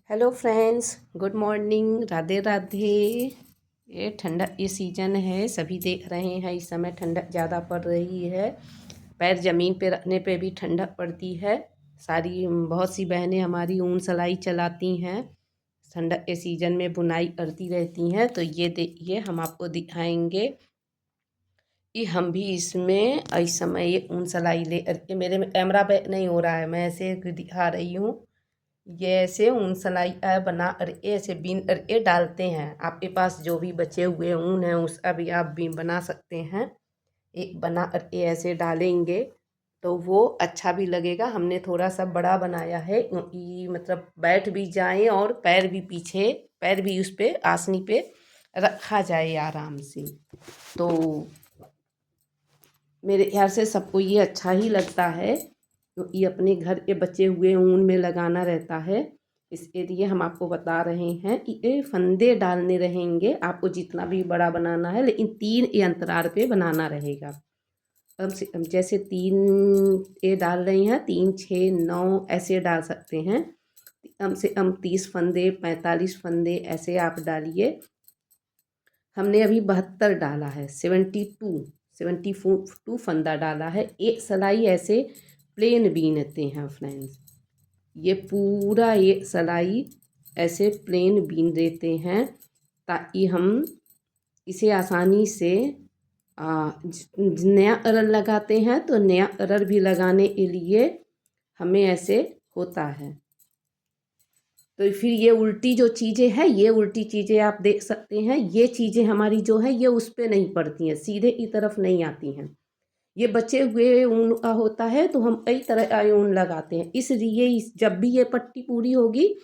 Hello friends, good morning, Radhe Radhe. ये ठंडा ये सीज़न है, सभी देख रहे हैं इस समय ठंडक ज़्यादा पड़ रही है। पैर ज़मीन पे रखने पे भी ठंडक पड़ती है। बहुत सी बहनें हमारी ऊन सिलाई चलाती हैं, ठंडक के सीज़न में बुनाई करती रहती हैं। तो ये देखिए, हम आपको दिखाएंगे कि हम भी इसमें इस समय ये ऊन सिलाई ले करके, मेरे में कैमरा बैक नहीं हो रहा है, मैं ऐसे दिखा रही हूँ। ये ऐसे ऊन सिलाई बना करके ऐसे बीन करके डालते हैं। आपके पास जो भी बचे हुए ऊन है उसका भी आप बीन बना सकते हैं। एक बना करके ऐसे डालेंगे तो वो अच्छा भी लगेगा। हमने थोड़ा सा बड़ा बनाया है क्योंकि मतलब बैठ भी जाए और पैर भी उस पे आसनी पे रखा जाए आराम से। तो मेरे ख्याल से सबको ये अच्छा ही लगता है, तो ये अपने घर के बचे हुए ऊन में लगाना रहता है। इसके लिए हम आपको बता रहे हैं कि ये फंदे डालने रहेंगे, आपको जितना भी बड़ा बनाना है, लेकिन 3 ये अंतराल पे बनाना रहेगा। कम से कम जैसे 3 ये डाल रही हैं, 3 6 9 ऐसे डाल सकते हैं। कम से कम 30 फंदे 45 फंदे ऐसे आप डालिए। हमने अभी 72 डाला है, 72 फंदा डाला है। एक सिलाई ऐसे प्लेन बीनते हैं फ्रेंड्स, ये पूरा ये सिलाई ऐसे प्लेन बीन देते हैं ताकि हम इसे आसानी से नया अरल लगाते हैं तो नया अरल भी लगाने के लिए हमें ऐसे होता है। तो फिर ये उल्टी जो चीज़ें हैं, ये उल्टी चीज़ें आप देख सकते हैं, ये चीज़ें हमारी जो है ये उस पर नहीं पड़ती हैं, सीधे की तरफ नहीं आती हैं। ये बचे हुए ऊन का होता है तो हम कई तरह का ऊन लगाते हैं, इसलिए जब भी ये पट्टी पूरी होगी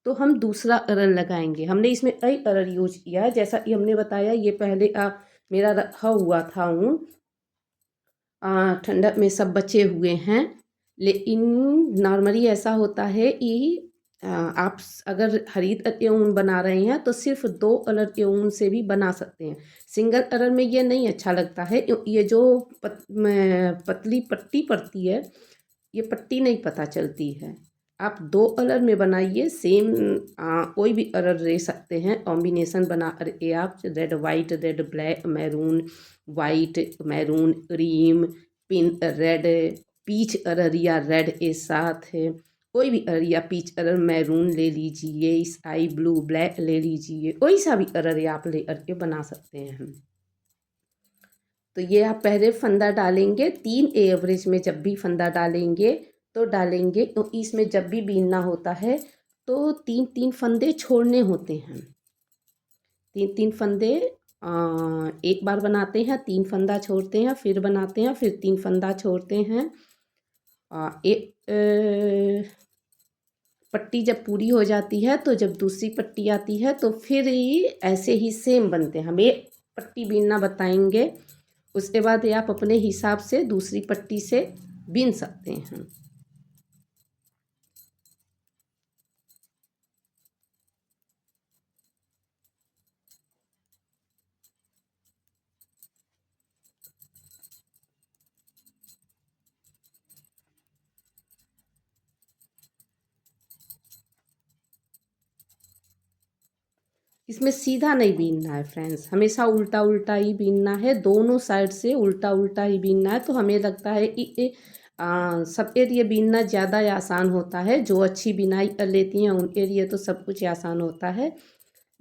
तो हम दूसरा अरल लगाएंगे। हमने इसमें कई अरल यूज किया है, जैसा कि हमने बताया ये पहले मेरा रखा हुआ था ऊन, ठंडक में सब बचे हुए हैं। लेकिन नॉर्मली ऐसा होता है कि आप अगर खरीद के ऊन बना रहे हैं तो सिर्फ 2 कलर के ऊन से भी बना सकते हैं। सिंगल कलर में ये नहीं अच्छा लगता है, ये जो पतली पट्टी पड़ती है, ये पट्टी नहीं पता चलती है। आप 2 कलर में बनाइए, सेम कोई भी कलर ले सकते हैं, कॉम्बिनेशन बना करके आप red white, red black, maroon white, maroon cream, pink red, peach colour या रेड के साथ है, कोई भी कलर या पीच कलर, मैरून ले लीजिए, स्काई ब्लू ब्लैक ले लीजिए, कोई सा भी कलर आप ले करके बना सकते हैं हम। तो ये आप पहले फंदा डालेंगे, 3 एवरेज में जब भी फंदा डालेंगे तो डालेंगे, तो इसमें जब भी बीनना होता है तो 3 फंदे छोड़ने होते हैं। 3 फंदे एक बार बनाते हैं, 3 फंदा छोड़ते हैं, फिर बनाते हैं, फिर 3 फंदा छोड़ते हैं। एक पट्टी जब पूरी हो जाती है तो जब दूसरी पट्टी आती है तो फिर ऐसे ही सेम बनते हैं। हम एक पट्टी बीनना बताएंगे, उसके बाद ये आप अपने हिसाब से दूसरी पट्टी से बीन सकते हैं। इसमें सीधा नहीं बीनना है फ्रेंड्स, हमेशा उल्टा उल्टा ही बीनना है, दोनों साइड से उल्टा उल्टा ही बीनना है। तो हमें लगता है कि सबके लिए बीनना ज़्यादा आसान होता है, जो अच्छी बिनाई कर लेती हैं उनके लिए तो सब कुछ आसान होता है।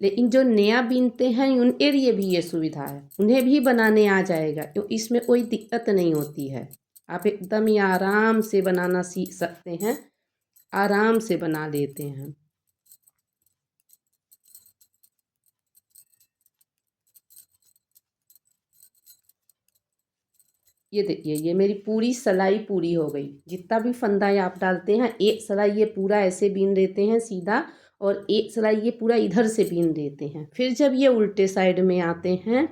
लेकिन जो नया बीनते हैं उनके लिए भी ये सुविधा है, उन्हें भी बनाने आ जाएगा, तो इसमें कोई दिक्कत नहीं होती है। आप एकदम ही आराम से बनाना सीख सकते हैं, आराम से बना लेते हैं। ये देखिए, ये मेरी पूरी सिलाई पूरी हो गई। जितना भी फंदा है आप डालते हैं, एक सिलाई ये पूरा ऐसे बीन देते हैं सीधा, और एक सिलाई ये पूरा इधर से बीन देते हैं। फिर जब ये उल्टे साइड में आते हैं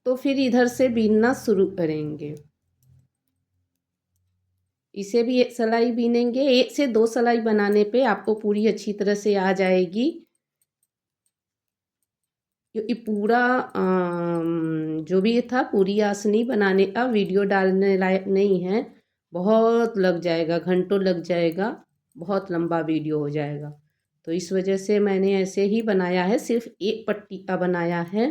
तो फिर इधर से बीनना शुरू करेंगे। इसे भी एक सिलाई बीनेंगे, 1 से 2 सिलाई बनाने पे आपको पूरी अच्छी तरह से आ जाएगी। क्योंकि पूरा जो भी ये था पूरी आसनी बनाने का वीडियो डालने लायक नहीं है, बहुत लग जाएगा, घंटों लग जाएगा। बहुत लंबा वीडियो हो जाएगा। तो इस वजह से मैंने ऐसे ही बनाया है, सिर्फ एक पट्टी का बनाया है।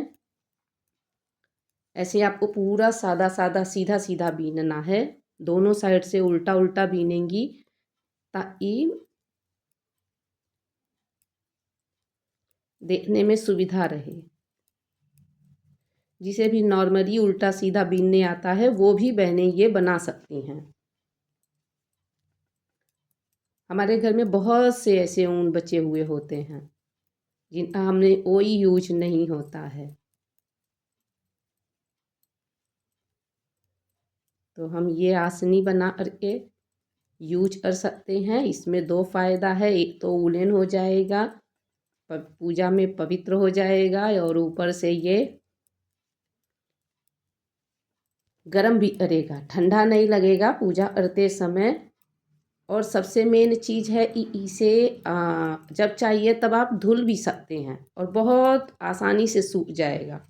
ऐसे आपको पूरा सादा सादा सीधा सीधा बीनना है, दोनों साइड से उल्टा उल्टा बीनेंगी ताकि देखने में सुविधा रहे। जिसे भी नॉर्मली उल्टा सीधा बीनने आता है वो भी बहनें ये बना सकती हैं। हमारे घर में बहुत से ऐसे ऊन बचे हुए होते हैं जिनका हमने कोई यूज नहीं होता है, तो हम ये आसनी बना करके यूज कर सकते हैं। इसमें दो फायदा है, एक तो वूलन हो जाएगा, पूजा में पवित्र हो जाएगा, और ऊपर से ये गरम भी करेगा, ठंडा नहीं लगेगा पूजा करते समय। और सबसे मेन चीज़ है कि इसे जब चाहिए तब आप धुल भी सकते हैं और बहुत आसानी से सूख जाएगा।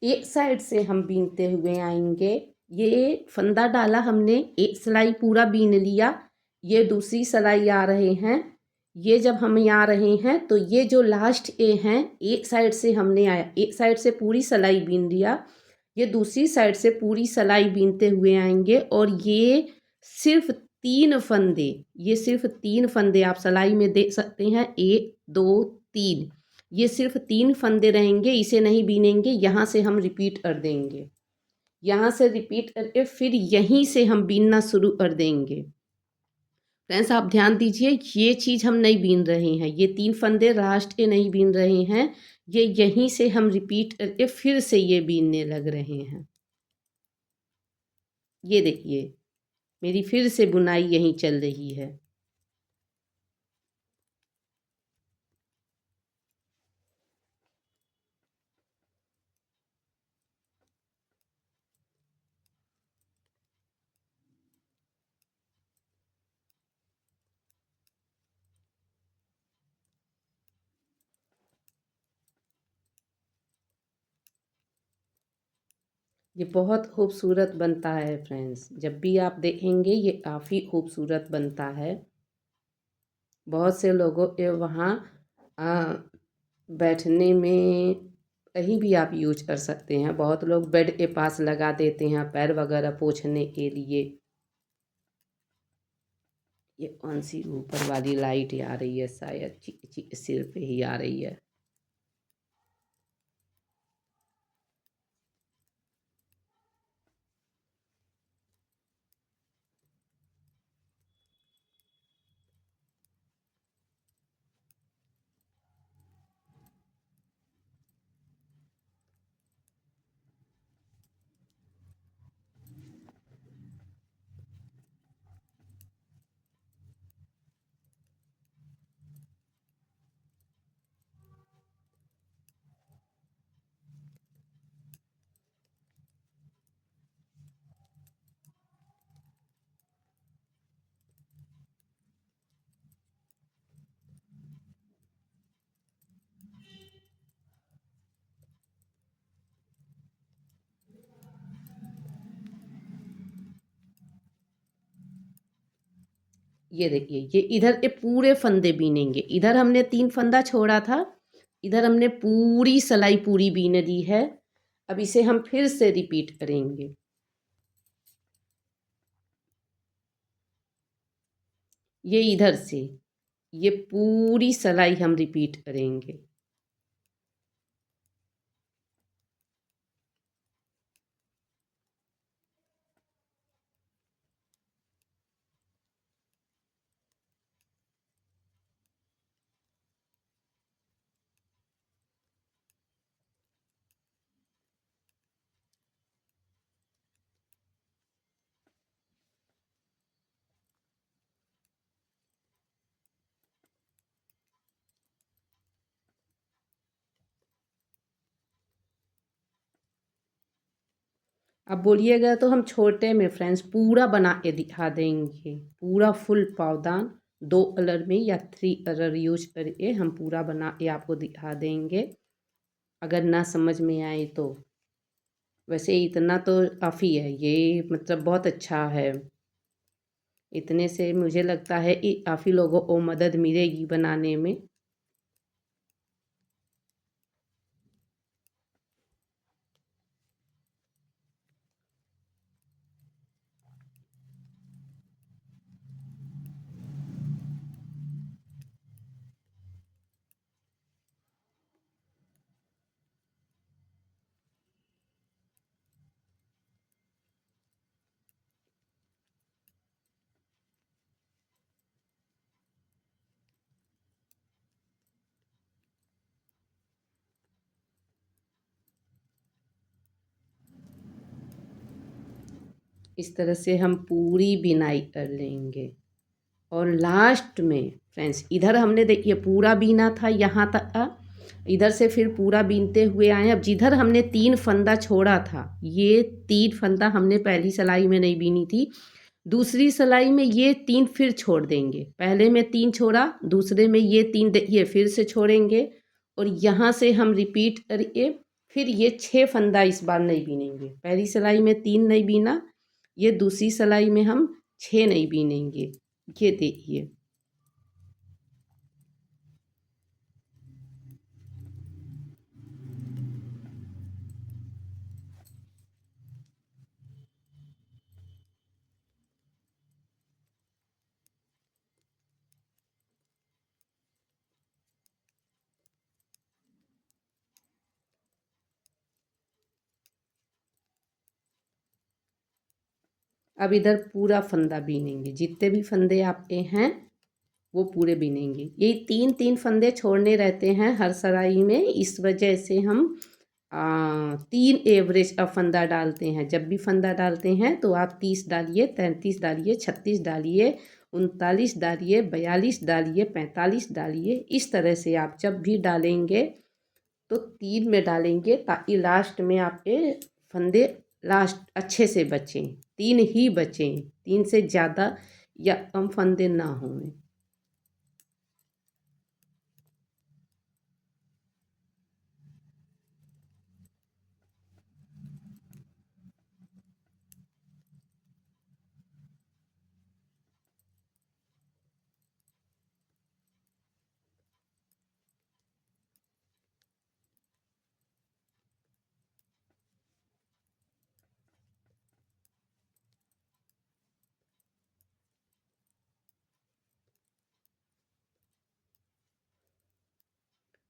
एक साइड से हम बीनते हुए आएंगे। ये फंदा डाला हमने, एक सिलाई पूरा बीन लिया, ये दूसरी सिलाई आ रहे हैं। ये जब हम यहाँ रहे हैं तो ये जो लास्ट ए हैं, एक साइड से हमने आया, एक साइड से पूरी सिलाई बीन लिया, ये दूसरी साइड से पूरी सिलाई बीनते हुए आएंगे। और ये सिर्फ तीन फंदे, ये सिर्फ तीन फंदे आप सिलाई में देख सकते हैं, एक दो तीन, ये सिर्फ तीन फंदे रहेंगे, इसे नहीं बीनेंगे। यहाँ से हम रिपीट कर देंगे, यहाँ से रिपीट करके फिर यहीं से हम बीनना शुरू कर देंगे। फ्रेंड्स आप ध्यान दीजिए, ये चीज़ हम नहीं बीन रहे हैं, ये तीन फंदे लास्ट के नहीं बीन रहे हैं, ये यहीं से हम रिपीट करके फिर से ये बीनने लग रहे हैं। ये देखिए मेरी फिर से बुनाई यहीं चल रही है। ये बहुत खूबसूरत बनता है फ्रेंड्स, जब भी आप देखेंगे ये काफ़ी खूबसूरत बनता है। बहुत से लोगों के वहाँ बैठने में कहीं भी आप यूज कर सकते हैं। बहुत लोग बेड के पास लगा देते हैं पैर वगैरह पोंछने के लिए। ये कौन सी ऊपर वाली लाइट आ रही है, शायद सिर पे ही आ रही है। ये देखिए ये इधर के पूरे फंदे बीनेंगे, इधर हमने तीन फंदा छोड़ा था, इधर हमने पूरी सिलाई पूरी बीन दी है। अब इसे हम फिर से रिपीट करेंगे। ये इधर से ये पूरी सिलाई हम रिपीट करेंगे। अब बोलिएगा तो हम छोटे में फ्रेंड्स पूरा बना के दिखा देंगे, पूरा फुल पावदान 2 कलर में या 3 कलर यूज करके हम पूरा बना के आपको दिखा देंगे, अगर ना समझ में आए तो। वैसे इतना तो काफ़ी है, ये मतलब बहुत अच्छा है। इतने से मुझे लगता है कि काफ़ी लोगों को मदद मिलेगी बनाने में। इस तरह से हम पूरी बिनाई कर लेंगे और लास्ट में फ्रेंड्स इधर हमने देखिए पूरा बीना था यहाँ तक का, इधर से फिर पूरा बीनते हुए आए। अब जिधर हमने 3 फंदा छोड़ा था, ये 3 फंदा हमने पहली सिलाई में नहीं बीनी थी, दूसरी सिलाई में ये 3 फिर छोड़ देंगे। पहले में 3 छोड़ा, दूसरे में ये 3 देखिए फिर से छोड़ेंगे और यहाँ से हम रिपीट करके फिर ये 6 फंदा इस बार नहीं बीनेंगे। पहली सिलाई में 3 नहीं बीना, ये दूसरी सिलाई में हम 6 नहीं बीनेंगे। ये देखिए, अब इधर पूरा फंदा बीनेंगे, जितने भी फंदे आपके हैं वो पूरे बीनेंगे। यही 3-3 फंदे छोड़ने रहते हैं हर सिलाई में, इस वजह से हम 3 एवरेज का फंदा डालते हैं। जब भी फंदा डालते हैं तो आप 30 डालिए, 33 डालिए, 36 डालिए, 39 डालिए, 42 डालिए, 45 डालिए। इस तरह से आप जब भी डालेंगे तो 3 में डालेंगे ताकि लास्ट में आपके फंदे लास्ट अच्छे से बचें। 3 ही बचें, 3 से ज़्यादा या कम फंदे ना हों।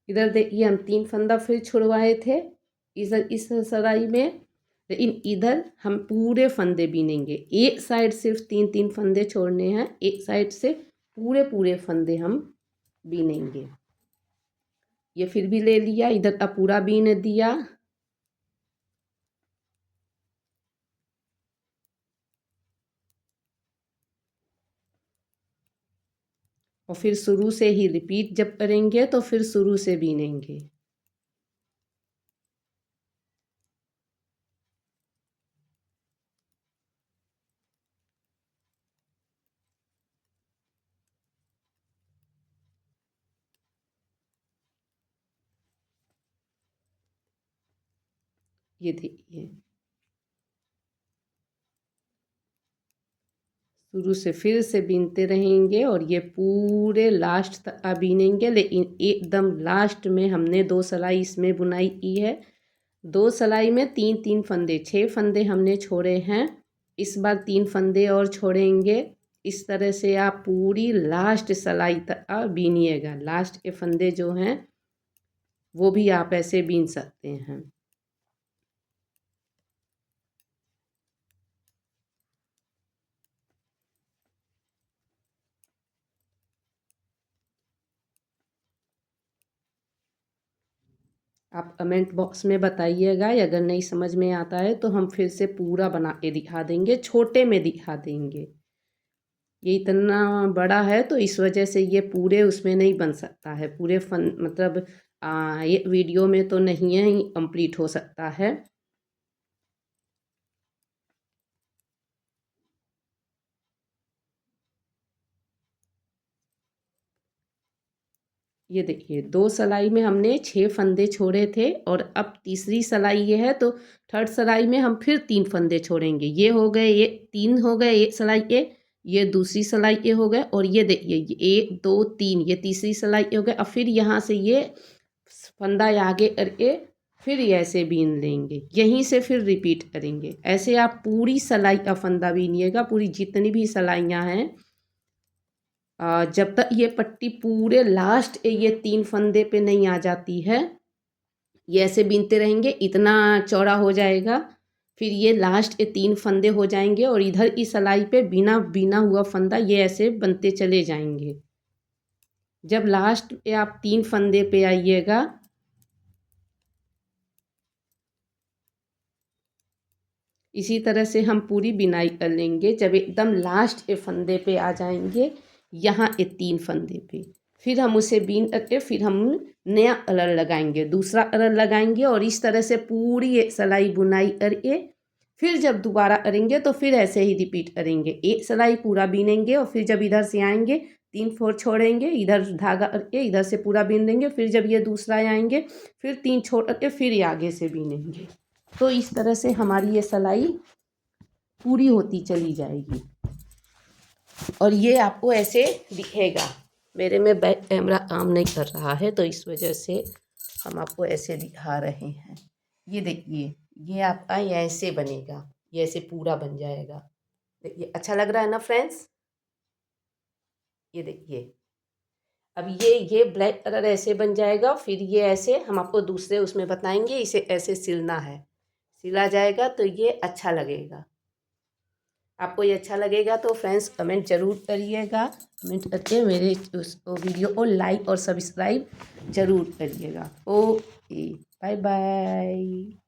इधर देखिए हम 3 फंदा फिर छुड़वाए थे इस सिलाई में, लेकिन इधर हम पूरे फंदे बीनेंगे। एक साइड सिर्फ 3-3 फंदे छोड़ने हैं, एक साइड से पूरे पूरे फंदे हम बीनेंगे। ये फिर भी ले लिया, इधर का पूरा बीन दिया और फिर शुरू से ही रिपीट जब करेंगे तो फिर शुरू से बीनेंगे। ये देखिए, शुरू से फिर से बीनते रहेंगे और ये पूरे लास्ट तक बीनेंगे, लेकिन एकदम लास्ट में हमने 2 सिलाई इसमें बुनाई की है। 2 सिलाई में 3-3 फंदे, 6 फंदे हमने छोड़े हैं, इस बार 3 फंदे और छोड़ेंगे। इस तरह से आप पूरी लास्ट सिलाई तक बीनिएगा। लास्ट के फंदे जो हैं वो भी आप ऐसे बीन सकते हैं। आप कमेंट बॉक्स में बताइएगा, अगर नहीं समझ में आता है तो हम फिर से पूरा बना के दिखा देंगे, छोटे में दिखा देंगे। ये इतना बड़ा है तो इस वजह से ये पूरे उसमें नहीं बन सकता है, पूरे फन मतलब ये वीडियो में तो नहीं है, कंप्लीट हो सकता है। ये देखिए 2 सिलाई में हमने 6 फंदे छोड़े थे और अब तीसरी सिलाई ये है तो थर्ड सिलाई में हम फिर 3 फंदे छोड़ेंगे। ये हो गए, ये 3 हो गए, ये सिलाई ये दूसरी सिलाई ये हो गए और ये देखिए ये 1 2 3 ये तीसरी सिलाई ये हो गए। अब फिर यहाँ से ये फंदा आगे करके फिर ये ऐसे बीन लेंगे, यहीं से फिर रिपीट करेंगे। ऐसे आप पूरी सिलाई का फंदा बीनिएगा, पूरी जितनी भी सिलाइयाँ हैं जब तक ये पट्टी पूरे लास्ट ये 3 फंदे पे नहीं आ जाती है, ये ऐसे बीनते रहेंगे, इतना चौड़ा हो जाएगा। फिर ये लास्ट ये 3 फंदे हो जाएंगे और इधर की सिलाई पे बिना बिना हुआ फंदा ये ऐसे बनते चले जाएंगे। जब लास्ट पे आप 3 फंदे पे आइएगा, इसी तरह से हम पूरी बिनाई कर लेंगे। जब एकदम लास्ट ये फंदे पे आ जाएंगे, यहाँ ये 3 फंदे पे, फिर हम उसे बीन करके फिर हम नया कलर लगाएंगे, दूसरा कलर लगाएंगे और इस तरह से पूरी ये सिलाई बुनाई करके फिर जब दोबारा करेंगे तो फिर ऐसे ही रिपीट करेंगे। एक सिलाई पूरा बीनेंगे और फिर जब इधर से आएंगे 3 फोर छोड़ेंगे, इधर धागा करके इधर से पूरा बीन देंगे। फिर जब ये दूसरा आएंगे फिर 3 छोड़ करके फिर ये आगे से बीनेंगे। तो इस तरह से हमारी ये सिलाई पूरी होती चली जाएगी और ये आपको ऐसे दिखेगा। मेरे में बैक कैमरा काम नहीं कर रहा है तो इस वजह से हम आपको ऐसे दिखा रहे हैं। ये देखिए ये आपका ये ऐसे बनेगा, ये ऐसे पूरा बन जाएगा। देखिए अच्छा लग रहा है ना फ्रेंड्स। ये देखिए अब ये ब्लैक कलर ऐसे बन जाएगा। फिर ये ऐसे हम आपको दूसरे उसमें बताएंगे, इसे ऐसे सिलना है, सिला जाएगा तो ये अच्छा लगेगा। आपको ये अच्छा लगेगा तो फ्रेंड्स कमेंट ज़रूर करिएगा, कमेंट करके मेरे उस वीडियो को लाइक और सब्सक्राइब ज़रूर करिएगा। Okay bye bye.